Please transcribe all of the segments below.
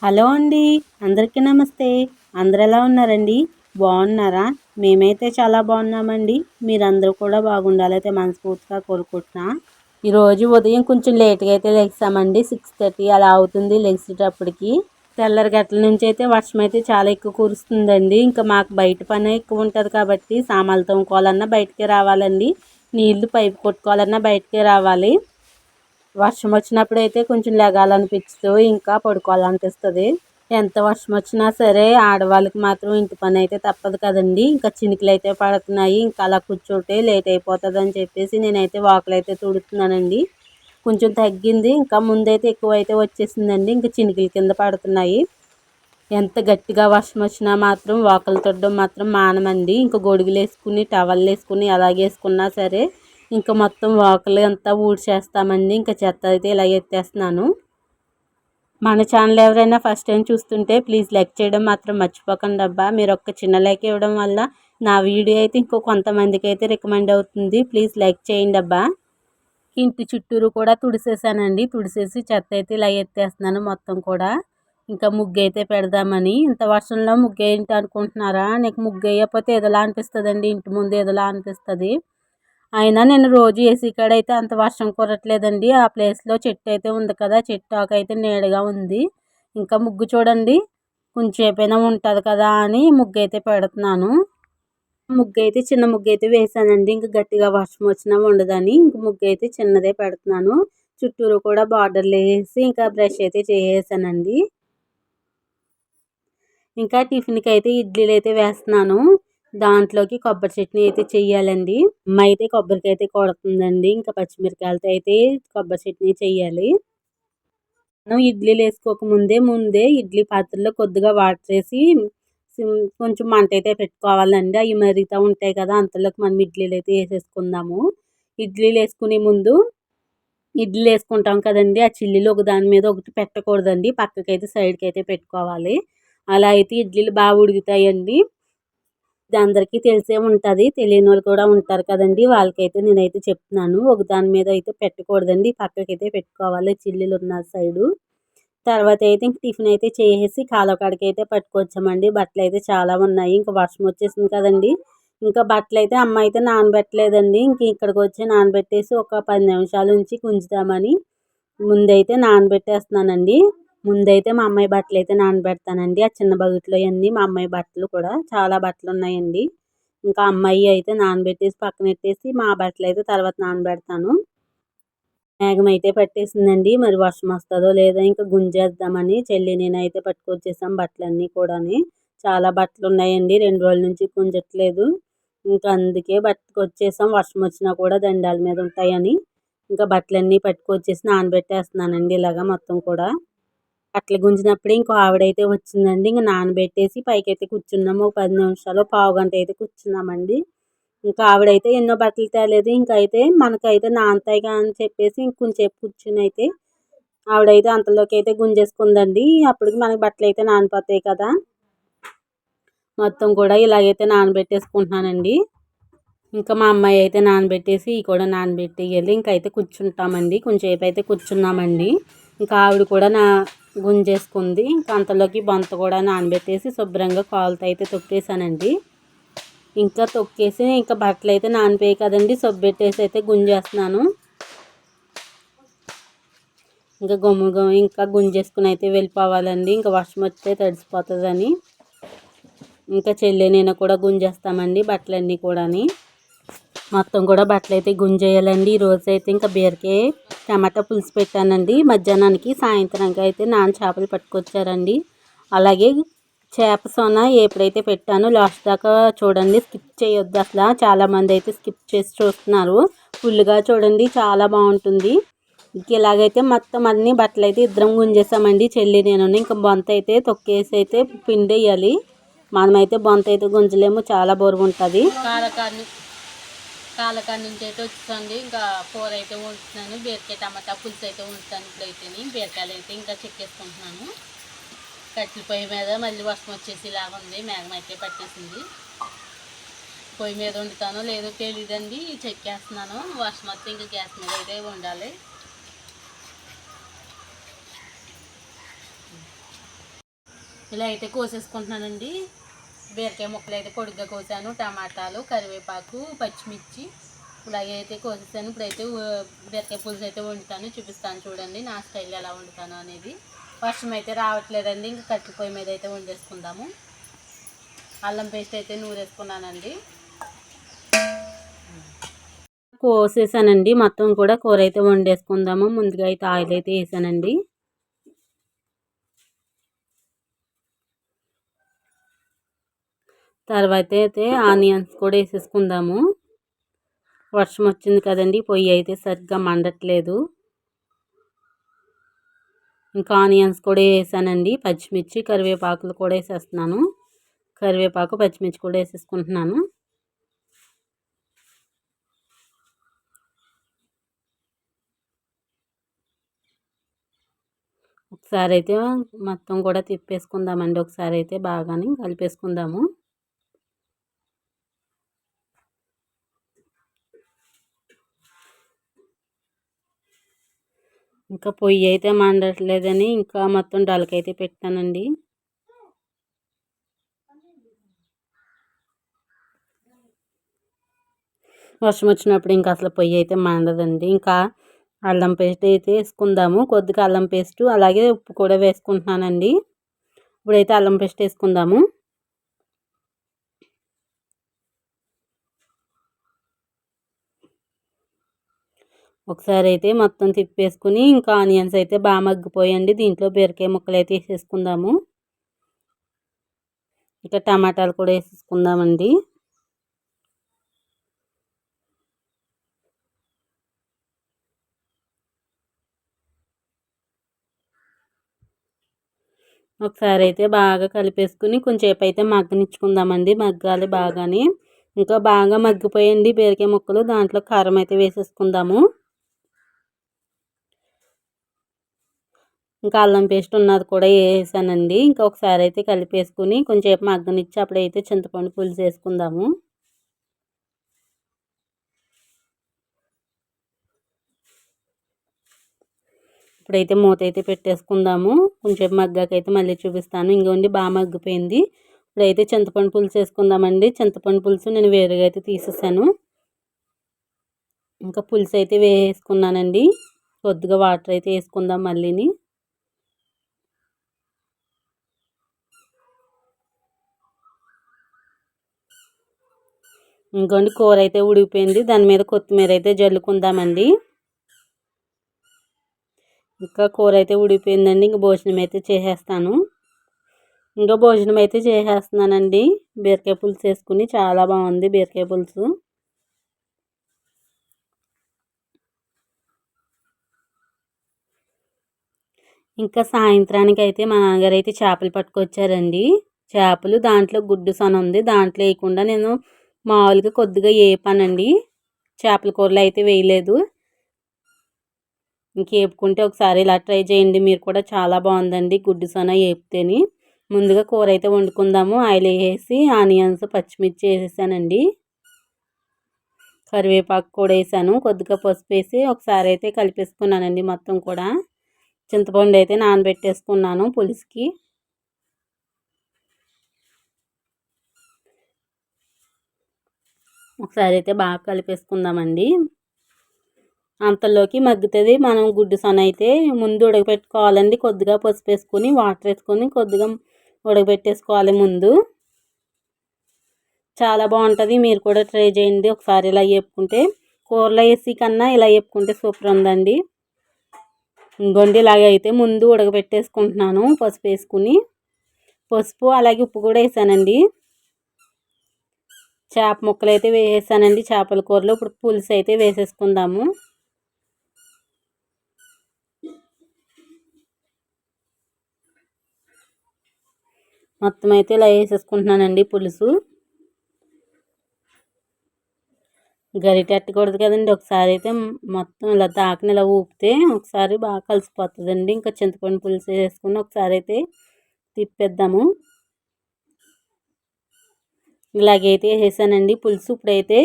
Hello అండి, అందరికీ నమస్తే. అందరు ఎలా ఉన్నారండి? బాగున్నారా? మేమైతే చాలా బాగున్నామండి. మీరందరూ కూడా బాగుండాలైతే మనస్ఫూర్తిగా కోరుకుంటున్నా. ఈరోజు ఉదయం కొంచెం లేట్గా అయితే లెగిసామండి. 6:30 అలా అవుతుంది లెగిసేటప్పటికి. తెల్లరి గట్ల నుంచి అయితే వర్షం అయితే చాలా ఎక్కువ కురుస్తుందండి. ఇంకా మాకు బయట పని ఎక్కువ ఉంటుంది కాబట్టి సామాన్లు తోముకోవాలన్నా బయటికి రావాలండి. నీళ్లు పైపు కొట్టుకోవాలన్నా బయటికి రావాలి. వర్షం వచ్చినప్పుడు అయితే కొంచెం లెగాలనిపించదు, ఇంకా పడుకోవాలనిపిస్తుంది. ఎంత వర్షం వచ్చినా సరే ఆడవాళ్ళకి మాత్రం ఇంటి పని అయితే తప్పదు కదండి. ఇంకా చినుకులు అయితే పడుతున్నాయి, ఇంకా అలా కూర్చోటే లేట్ అయిపోతుంది అని చెప్పేసి నేనైతే వాకులు అయితే తుడుతున్నానండి. కొంచెం తగ్గింది, ఇంకా ముందైతే ఎక్కువ అయితే వచ్చేసిందండి. ఇంకా చినుకుల కింద పడుతున్నాయి. ఎంత గట్టిగా వర్షం వచ్చినా మాత్రం వాకలు తుడడం మాత్రం మానమండి. ఇంకా గొడుగులు వేసుకుని టవల్ వేసుకుని అలాగే వేసుకున్నా సరే ఇంకా మొత్తం వాకలు అంతా ఊడ్చేస్తామండి. ఇంకా చెత్త అయితే ఇలా ఎత్తేస్తున్నాను. మన ఛానల్ ఎవరైనా ఫస్ట్ టైం చూస్తుంటే ప్లీజ్ లైక్ చేయడం మాత్రం మర్చిపోకండి అబ్బా. మీరు ఒక్క చిన్న లైక్ ఇవ్వడం వల్ల నా వీడియో అయితే ఇంకో కొంతమందికి అయితే రికమెండ్ అవుతుంది. ప్లీజ్ లైక్ చేయండి అబ్బా. ఇంటి చుట్టూరు కూడా తుడిసేసానండి. తుడిసేసి చెత్త అయితే ఇలా ఎత్తేస్తున్నాను మొత్తం కూడా. ఇంకా ముగ్గు అయితే పెడదామని. ఇంత వర్షంలో ముగ్గు ఏంటి అనుకుంటున్నారా? నీకు ముగ్గు వేయకపోతే ఏదోలా అనిపిస్తుందండి, ఇంటి ముందు ఏదోలా అనిపిస్తుంది. అయినా నేను రోజు ఏసీ కాడ అయితే అంత వర్షం కురట్లేదండి. ఆ ప్లేస్లో చెట్టు అయితే ఉంది కదా, చెట్టు ఆకు అయితే నీడగా ఉంది. ఇంకా ముగ్గు చూడండి కొంచెంసేపైనా ఉంటుంది కదా అని ముగ్గు అయితే పెడుతున్నాను. ముగ్గు అయితే చిన్న ముగ్గు అయితే వేసానండి. ఇంకా గట్టిగా వర్షం వచ్చినా ఉండదని ఇంక ముగ్గు అయితే చిన్నదే పెడుతున్నాను. చుట్టూరు కూడా బార్డర్లు వేసి ఇంకా బ్రష్ అయితే చేసేసానండి. ఇంకా టిఫిన్కి అయితే ఇడ్లీలు అయితే వేస్తున్నాను. దాంట్లోకి కొబ్బరి చట్నీ అయితే చెయ్యాలండి. అమ్మ అయితే కొబ్బరికి అయితే కొడుతుందండి. ఇంకా పచ్చిమిరకాయలతో అయితే కొబ్బరి చట్నీ చెయ్యాలి. మనం ఇడ్లీలు వేసుకోక ముందే ఇడ్లీ పాత్రలో కొద్దిగా వాటర్ వేసి కొంచెం మంట అయితే పెట్టుకోవాలండి. అవి మరుగుతూ ఉంటాయి కదా, అంతలోకి మనం ఇడ్లీలు అయితే వేసేసుకుందాము. ఇడ్లీలు వేసుకునే ముందు ఇడ్లీలు వేసుకుంటాం కదండి, ఆ చిల్లీలు ఒక దాని మీద ఒకటి పెట్టకూడదండి. పక్కకైతే సైడ్కి అయితే పెట్టుకోవాలి. అలా అయితే ఇడ్లీలు బాగా ఉడుకుతాయండి. ఇది అందరికీ తెలిసే ఉంటుంది, తెలియని వాళ్ళు కూడా ఉంటారు కదండి. వాళ్ళకైతే నేనైతే చెప్తున్నాను, ఒక దాని మీద అయితే పెట్టకూడదండి, పక్కకైతే పెట్టుకోవాలి చిల్లీలు ఉన్న సైడు. తర్వాత అయితే ఇంక టిఫిన్ అయితే చేసేసి కాలువ కాడికి అయితే పట్టుకొచ్చామండి. బట్టలు అయితే చాలా ఉన్నాయి, ఇంకా వర్షం వచ్చేసింది కదండి. ఇంకా బట్టలు అయితే అమ్మ అయితే నానబెట్టలేదండి. ఇంక ఇక్కడికి వచ్చి నానబెట్టేసి ఒక 10 నిమిషాల నుంచి గుంజుదామని ముందైతే నానబెట్టేస్తున్నానండి. ముందైతే మా అమ్మాయి బట్టలు అయితే నానబెడతానండి. ఆ చిన్న బకెట్లో అన్నీ మా అమ్మాయి బట్టలు కూడా చాలా బట్టలు ఉన్నాయండి. ఇంకా అమ్మాయి అయితే నానబెట్టేసి పక్కన పెట్టేసి మా బట్టలు అయితే తర్వాత నానబెడతాను. మేఘం అయితే పట్టేసిందండి, మరి వర్షం వస్తుందో లేదో ఇంకా గుంజేద్దామని చెల్లి నేనైతే పట్టుకొచ్చేసాం బట్టలన్నీ కూడాని. చాలా బట్టలు ఉన్నాయండి, 2 రోజుల నుంచి గుంజట్లేదు. ఇంకా అందుకే పట్టుకొచ్చేసాం, వర్షం వచ్చినా కూడా దండాల మీద ఉంటాయని. ఇంకా బట్టలన్నీ పట్టుకొచ్చేసి నానబెట్టేస్తున్నానండి ఇలాగా మొత్తం కూడా. బట్టలు గుంజినప్పుడే ఇంకో ఆవిడైతే వచ్చిందండి. ఇంక నానబెట్టేసి పైకైతే కూర్చున్నాము. ఒక 10 నిమిషాలు పావుగంట అయితే కూర్చున్నామండి. ఇంకా ఆవిడైతే ఎన్నో బట్టలు తేలేదు. ఇంకైతే మనకైతే నానతాయిగా అని చెప్పేసి ఇంకొంచెంసేపు కూర్చుని అయితే ఆవిడైతే అంతలోకి అయితే గుంజేసుకుందండి. అప్పటికి మనకి బట్టలు అయితే నానిపోతాయి కదా. మొత్తం కూడా ఇలాగైతే నానబెట్టేసుకుంటున్నానండి. ఇంకా మా అమ్మాయి అయితే నానబెట్టేసి కూడా నానబెట్టేయాలి. ఇంకైతే కూర్చుంటామండి, కొంచెంసేపు అయితే కూర్చున్నామండి. ఇంకా ఆవిడ కూడా గుంజేసుకుంది. ఇంకా అంతలోకి బొంత కూడా నానబెట్టేసి శుభ్రంగా కాలుతో అయితే తొక్కేసానండి. ఇంకా తొక్కేసి ఇంకా బట్టలు అయితే నానిపోయాయి కదండి, సొబ్బెట్టేసి అయితే గుంజేస్తున్నాను. ఇంకా ఇంకా గుంజేసుకుని అయితే వెళ్ళిపోవాలండి. ఇంకా వర్షం వస్తే తడిసిపోతుందని ఇంకా చెల్లి నేను కూడా గుంజేస్తామండి బట్టలన్నీ కూడాని. మొత్తం కూడా బట్టలు అయితే గుంజేయాలండి. ఈరోజు అయితే ఇంకా బీరకాయ టమాటా పులుసు పెట్టానండి మధ్యాహ్నానికి. సాయంత్రంకి అయితే నాన్న చేపలు పట్టుకొచ్చారండి. అలాగే చేప సొన ఎప్పుడైతే పెట్టానో లాస్ట్ దాకా చూడండి, స్కిప్ చేయొద్దు అసలు. చాలామంది అయితే స్కిప్ చేసి చూస్తున్నారు. ఫుల్గా చూడండి, చాలా బాగుంటుంది. ఇంక ఇలాగైతే మొత్తం అన్ని బట్టలు అయితే ఇద్దరం గుంజేసామండి, చెల్లి నేను. ఇంకా బొంత అయితే తొక్కేసి అయితే పిండి వేయాలి. మనమైతే బొంత అయితే గుంజలేము, చాలా బరువు ఉంటుంది. కాలకాడ నుంచి అయితే వచ్చేసండి. ఇంకా కూర అయితే వండుతున్నాను, బీరకాయ టమాటా పులుసు అయితే వండుతాను. ఇప్పుడైతే బీరకాయలు అయితే ఇంకా చెక్కేసుకుంటున్నాను. కట్టెల పొయ్యి మీద మళ్ళీ వర్షం వచ్చేసి ఇలాగ ఉంది, మేఘం అయితే పట్టేసింది. పొయ్యి మీద వండుతానో లేదో తెలియదండి, చెక్కేస్తున్నాను. వర్షం వస్తే ఇంకా గ్యాస్ మీద అయితే వండాలి. ఇలా అయితే కోసేసుకుంటున్నానండి. బీరకాయ ముక్కలు అయితే పొడిగ్గా కోసాను. టమాటాలు, కరివేపాకు, పచ్చిమిర్చి ఇలాగే అయితే కోసేసాను. ఇప్పుడైతే బీరకాయ పులుసు అయితే వండుతాను, చూపిస్తాను చూడండి నా స్టైల్ ఎలా వండుతాను అనేది. వర్షం అయితే రావట్లేదండి, ఇంకా కట్టెల పొయ్యి మీద అయితే వండేసుకుందాము. అల్లం పేస్ట్ అయితే నూరేసుకున్నానండి. కోసేసానండి మొత్తం కూడా. కూర అయితే వండేసుకుందాము. ముందుగా అయితే ఆయిల్ అయితే వేసానండి. తర్వాత అయితే ఆనియన్స్ కూడా వేసేసుకుందాము. వర్షం వచ్చింది కదండి, పొయ్యి అయితే సరిగ్గా మండట్లేదు. ఇంకా ఆనియన్స్ కూడా వేసానండి. పచ్చిమిర్చి, కరివేపాకులు కూడా వేసేస్తున్నాను. కరివేపాకు, పచ్చిమిర్చి కూడా వేసేసుకుంటున్నాను. ఒకసారి అయితే మొత్తం కూడా తిప్పేసుకుందామండి. ఒకసారి అయితే బాగానే కలిపేసుకుందాము. ఇంకా పొయ్యి అయితే మండట్లేదని ఇంకా మొత్తం డలకైతే పెట్టానండి. వర్షం వచ్చినప్పుడు ఇంకా అసలు పొయ్యి అయితే మండదండి. ఇంకా అల్లం పేస్ట్ అయితే వేసుకుందాము. కొద్దిగా అల్లం పేస్ట్ అలాగే ఉప్పు కూడా వేసుకుంటున్నానండి. ఇప్పుడైతే అల్లం పేస్ట్ వేసుకుందాము. ఒకసారి అయితే మొత్తం తిప్పేసుకుని ఇంకా ఆనియన్స్ అయితే బాగా మగ్గిపోయండి. దీంట్లో బీరకాయ ముక్కలు అయితే వేసేసుకుందాము. ఇంకా టమాటాలు కూడా వేసేసుకుందామండి. ఒకసారి అయితే బాగా కలిపేసుకుని కొంచెంసేపు అయితే మగ్గనిచ్చుకుందామండి. మగ్గాలి బాగానే. ఇంకా బాగా మగ్గిపోయండి బీరకాయ ముక్కలు. దాంట్లో కారం అయితే వేసేసుకుందాము. ఇంకా అల్లం పేస్ట్ ఉన్నది కూడా వేసానండి. ఇంకా ఒకసారి అయితే కలిపేసుకుని కొంచెంసేపు మగ్గనిచ్చి అప్పుడైతే చింతపండు పులుసు వేసుకుందాము. ఇప్పుడైతే మూత అయితే పెట్టేసుకుందాము. కొంచెంసేపు మగ్గాకైతే మళ్ళీ చూపిస్తాను. ఇంకోండి బాగా మగ్గిపోయింది. ఇప్పుడైతే చింతపండు పులుసు వేసుకుందామండి. చింతపండు పులుసు నేను వేరుగా అయితే తీసేసాను. ఇంకా పులుసు అయితే వేసుకున్నానండి. కొద్దిగా వాటర్ అయితే వేసుకుందాం మళ్ళీని. ఇంకోండి కూర అయితే ఉడికిపోయింది. దాని మీద కొత్తిమీర అయితే జల్లుకుందామండి. ఇంకా కూర అయితే ఉడికిపోయిందండి. ఇంకా భోజనం అయితే చేసేస్తాను. ఇంకా భోజనం అయితే చేసేస్తున్నానండి. బీరకాయ పులుసు వేసుకుని చాలా బాగుంది బీరకాయ పులుసు. ఇంకా సాయంత్రానికి అయితే మా నాన్నగారు అయితే చేపలు పట్టుకొచ్చారండి. చేపలు దాంట్లో గుడ్డు సొన ఉంది. దాంట్లో వేయకుండా నేను మామూలుగా కొద్దిగా వేపానండి. చేపల కూరలో అయితే వేయలేదు. ఇంకేపుకుంటే ఒకసారి ఇలా ట్రై చేయండి మీరు కూడా. చాలా బాగుందండి గుడ్డు సొన వేపితేని. ముందుగా కూర అయితే వండుకుందాము. ఆయిల్ వేసి ఆనియన్స్, పచ్చిమిర్చి వేసేసానండి. కరివేపాకు కూడా వేసాను. కొద్దిగా పసుపు వేసి ఒకసారి అయితే కలిపేసుకున్నానండి మొత్తం కూడా. చింతపండు అయితే నానబెట్టేసుకున్నాను పులుసుకి. ఒకసారి అయితే బాగా కలిపేసుకుందామండి. అంతలోకి మగ్గుతుంది. మనం గుడ్డు సొన అయితే ముందు ఉడకబెట్టుకోవాలండి. కొద్దిగా పసుపు వేసుకొని వాటర్ వేసుకొని కొద్దిగా ఉడకబెట్టేసుకోవాలి ముందు. చాలా బాగుంటుంది. మీరు కూడా ట్రై చేయండి ఒకసారి. ఇలా వేపుకుంటే కూరలో వేసి కన్నా ఇలా వేపుకుంటే సూపర్ ఉందండి. ఇంకొండి ఇలాగైతే ముందు ఉడకబెట్టేసుకుంటున్నాను పసుపు వేసుకుని. పసుపు అలాగే ఉప్పు కూడా వేసానండి. చేప ముక్కలు అయితే వేసానండి చేపల కూరలో. ఇప్పుడు పులుసు అయితే వేసేసుకుందాము. మొత్తం అయితే ఇలా వేసేసుకుంటున్నానండి పులుసు. గరిటె ఎట్టకూడదు కదండి. ఒకసారి అయితే మొత్తం ఇలా దాకని ఇలా ఊపితే ఒకసారి బాగా కలిసిపోతుందండి. ఇంకా చింతపండు పులుసు వేసుకుని ఒకసారి అయితే తిప్పేద్దాము. ఇలాగైతే వేసానండి పులుసు. ఇప్పుడైతే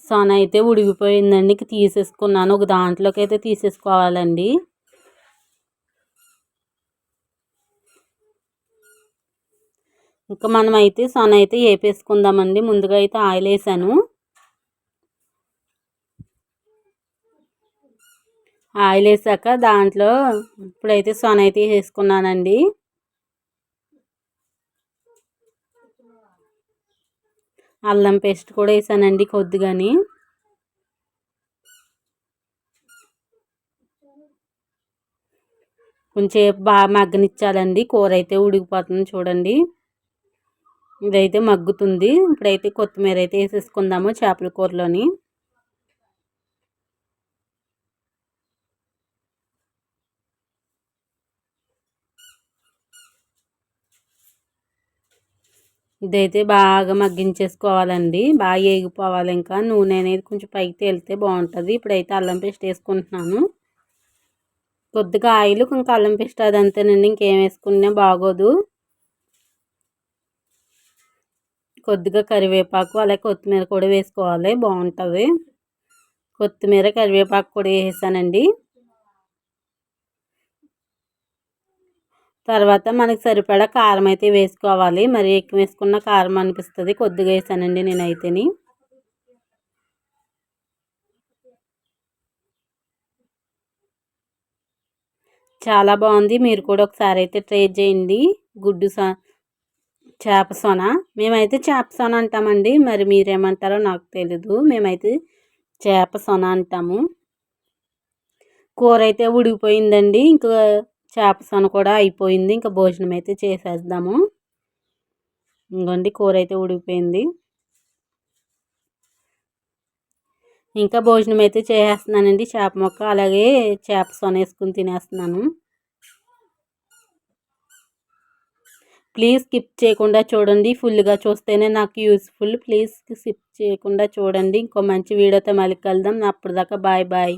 సొన అయితే ఉడికిపోయిందండి. తీసేసుకున్నాను. ఒక దాంట్లోకి అయితే తీసేసుకోవాలండి. ఇంకా మనం అయితే సొన అయితే వేపేసుకుందామండి. ముందుగా అయితే ఆయిల్ వేసాను. ఆయిల్ వేసాక దాంట్లో ఇప్పుడైతే సొన అయితే వేసుకున్నానండి. అల్లం పేస్ట్ కూడా వేసానండి కొద్దిగాని. కొంచెం బాగా మగ్గనిచ్చాలండి. కూర అయితే ఉడికిపోతుంది చూడండి. ఇదైతే మగ్గుతుంది. ఇప్పుడైతే కొత్తిమీర అయితే వేసేసుకుందాము చేపల కూరలోని. ఇదైతే బాగా మగ్గించేసుకోవాలండి. బాగా వేగిపోవాలి. ఇంకా నూనె అనేది కొంచెం పైకి తేలితే బాగుంటుంది. ఇప్పుడైతే అల్లం పేస్ట్ వేసుకుంటున్నాను. కొద్దిగా ఆయిల్ ఇంకా అల్లం పేస్ట్ అదంతేనండి. ఇంకేం వేసుకున్నా బాగోదు. కొద్దిగా కరివేపాకు అలాగే కొత్తిమీర కూడా వేసుకోవాలి, బాగుంటుంది. కొత్తిమీర కరివేపాకు కూడా వేసానండి. తర్వాత మనకి సరిపడా కారం అయితే వేసుకోవాలి. మరి ఎక్కువ వేసుకున్న కారం అనిపిస్తుంది. కొద్దిగా వేసానండి నేనైతేని. చాలా బాగుంది. మీరు కూడా ఒకసారి అయితే ట్రై చేయండి. గుడ్డు చేప సొన. మేమైతే చేప సొన అంటామండి. మరి మీరేమంటారో నాకు తెలీదు. మేమైతే చేప సొన అంటాము. కూర అయితే ఉడికిపోయిందండి. ఇంకా చేప సొన కూడా అయిపోయింది. ఇంకా భోజనం అయితే చేసేద్దాము. ఇంకోండి కూర అయితే ఉడికిపోయింది. ఇంకా భోజనం అయితే చేసేస్తున్నానండి. చేప ముక్క అలాగే చేప సొన వేసుకుని తినేస్తున్నాను. ప్లీజ్ స్కిప్ చేయకుండా చూడండి. ఫుల్గా చూస్తేనే నాకు యూస్ఫుల్. ప్లీజ్ స్కిప్ చేయకుండా చూడండి. ఇంకో మంచి వీడియోతో మళ్ళీ కలుద్దాం. అప్పటిదాకా బాయ్ బాయ్.